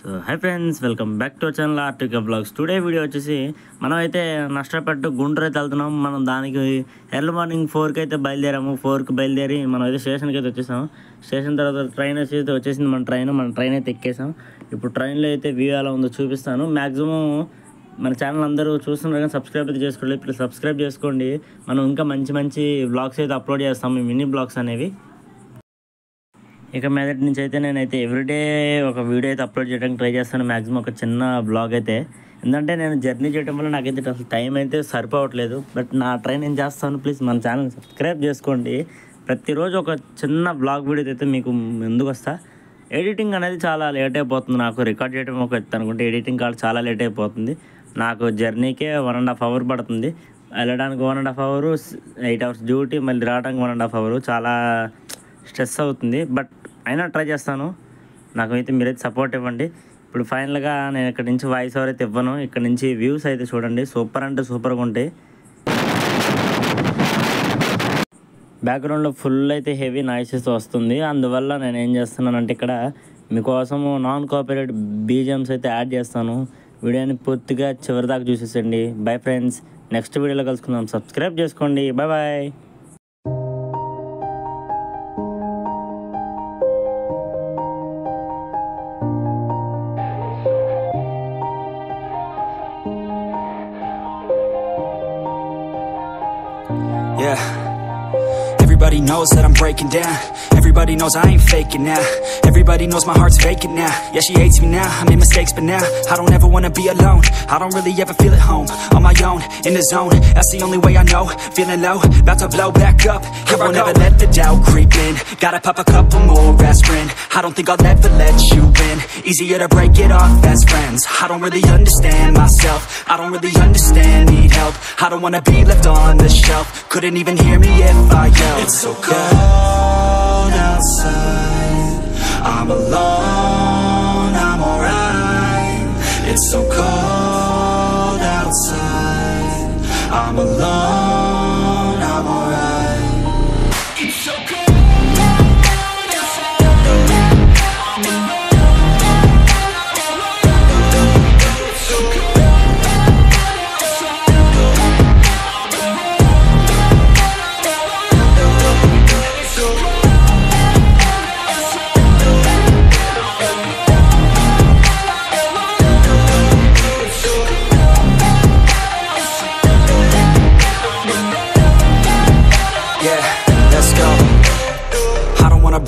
So hi friends, welcome back to channel ఆర్టిక blogs. Today video వచ్చేసి మనం అయితే నష్టపెట్టు గుంటూరు అయితే వెళ్తున్నాం. మనం దానికి ఎర్లీ మార్నింగ్ 4కి అయితే బయలుదేరాము. 4కి బయలుదేరి మనం అయితే స్టేషన్కి అయితే వచ్చేసాం. స్టేషన్ తర్వాత ట్రైన్ అయితే వచ్చేసింది. మన ట్రైన్ అయితే ఎక్కేసాం. ఇప్పుడు ట్రైన్లో అయితే వ్యూ ఎలా ఉందో చూపిస్తాను. మ్యాక్సిమం మన ఛానల్ అందరూ చూస్తున్నారు కానీ సబ్స్క్రైబ్ అయితే చేసుకోండి. ఇప్పుడు సబ్స్క్రైబ్ చేసుకోండి. మనం ఇంకా మంచి బ్లాగ్స్ అయితే అప్లోడ్ చేస్తాం, మినీ బ్లాగ్స్ అనేవి. ఇక మీదటి నుంచి అయితే నేనైతే ఎవ్రీడే ఒక వీడియో అయితే అప్లోడ్ చేయడానికి ట్రై చేస్తాను. మ్యాక్సిమం ఒక చిన్న బ్లాగ్ అయితే, ఎందుకంటే నేను జర్నీ చేయడం వల్ల నాకైతే అసలు టైం అయితే సరిపోవట్లేదు. బట్ నా ట్రైన్ నేను చేస్తాను. ప్లీజ్ మన ఛానల్ సబ్స్క్రైబ్ చేసుకోండి. ప్రతిరోజు ఒక చిన్న బ్లాగ్ వీడియో అయితే మీకు ముందుకు వస్తా. ఎడిటింగ్ అనేది చాలా లేట్ అయిపోతుంది. నాకు రికార్డ్ చేయడం ఒక ఎత్తు అనుకుంటే ఎడిటింగ్ కాల్ చాలా లేట్ అయిపోతుంది. నాకు జర్నీకే 1.5 hours పడుతుంది. వెళ్ళడానికి 1.5 hours, 8 hours డ్యూటీ, మళ్ళీ రావడానికి 1.5 hours. చాలా స్ట్రెస్ అవుతుంది. బట్ అయినా ట్రై చేస్తాను. నాకైతే మీరైతే సపోర్ట్ ఇవ్వండి. ఇప్పుడు ఫైనల్గా నేను ఇక్కడ నుంచి వాయిస్ ఓవర్ అయితే ఇవ్వను. ఇక్కడ నుంచి వ్యూస్ అయితే చూడండి, సూపర్ అంటే సూపర్గా ఉంటాయి. బ్యాక్గ్రౌండ్లో ఫుల్ అయితే హెవీ నాయిసెస్ వస్తుంది. అందువల్ల నేను ఏం చేస్తున్నానంటే ఇక్కడ మీకోసము నాన్ కాపీరైట్ బీజిఎమ్స్ అయితే యాడ్ చేస్తాను. వీడియోని పూర్తిగా చివరి దాకా చూసేసండి. బై ఫ్రెండ్స్, నెక్స్ట్ వీడియోలో కలుసుకుందాం. సబ్స్క్రైబ్ చేసుకోండి. Bye. Yeah, everybody knows that I'm breaking down. Everybody knows I ain't faking now. Everybody knows my heart's vacant now. Yeah, she hates me now, I made mistakes but now I don't ever wanna be alone. I don't really ever feel at home. On my own, in the zone, that's the only way I know. Feeling low, about to blow back up. Here I won't ever let the doubt creep in. Gotta pop a couple more aspirin. I don't think I'll ever let you in. Easier to break it off best friends. I don't really understand myself. I don't really understand, need help. I don't wanna be left on the shelf. Couldn't even hear me if I yelled. It's so cold outside, I'm alone, I'm alright. It's so cold outside, I'm alone, I'm alright. It's so cold outside, I'm alone, it's so cold outside,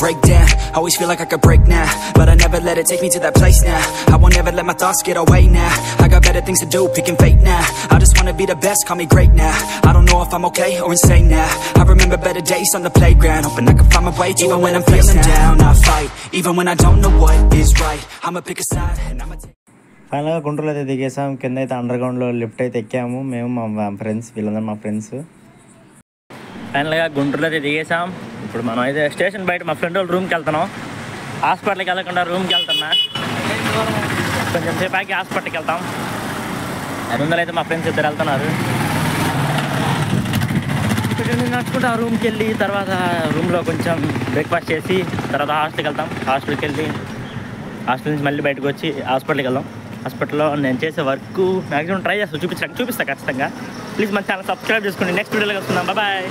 break down. Always feel like I could break now, but I never let it take me to that place now. I won't ever let my thoughts get away now. I got better things to do, picking fate now. I just wanna be the best, call me great now. I don't know if I'm okay or insane now. I remember better days on the playground, hoping I can find my way even when I'm feeling down. I fight, even when I don't know what is right. I'ma pick a side and I'ma take. ఫైనల్గా గుంటూరులో అయితే దిగేసాం. కింద అయితే అండర్గ్రౌండ్లో lift అయితే ఎక్కాము. మేము మా friends, వీళ్ళందరూ మా ఫ్రెండ్స్. ఫైనల్గా గుంటూరులో అయితే దిగేసాం. ఇప్పుడు మనం అయితే స్టేషన్ బయట మా ఫ్రెండ్ వాళ్ళ రూమ్కి వెళ్తున్నాం. హాస్పిటల్కి వెళ్ళకుండా రూమ్కి వెళ్తున్నా. కొంచెం సేపు ఆగి హాస్పిటల్కి వెళ్తాం. ముందర అయితే మా ఫ్రెండ్స్ ఇద్దరు వెళ్తున్నారు. ఇక్కడ నడుచుకుంటూ ఆ రూమ్కి వెళ్ళి తర్వాత రూమ్లో కొంచెం బ్రేక్ఫాస్ట్ చేసి తర్వాత హాస్టల్కి వెళ్తాం. హాస్టల్కి వెళ్ళి హాస్టల్ నుంచి మళ్ళీ బయటకు వచ్చి హాస్పిటల్కి వెళ్దాం. హాస్పిటల్లో నేను చేసే వర్క్ మ్యాక్సిమం ట్రై చేస్తాను, చూపిస్తాను ఖచ్చితంగా. ప్లీజ్ మన ఛానల్ సబ్స్క్రైబ్ చేసుకోండి. నెక్స్ట్ వీడియోలో వస్తున్నాం. బాయ్.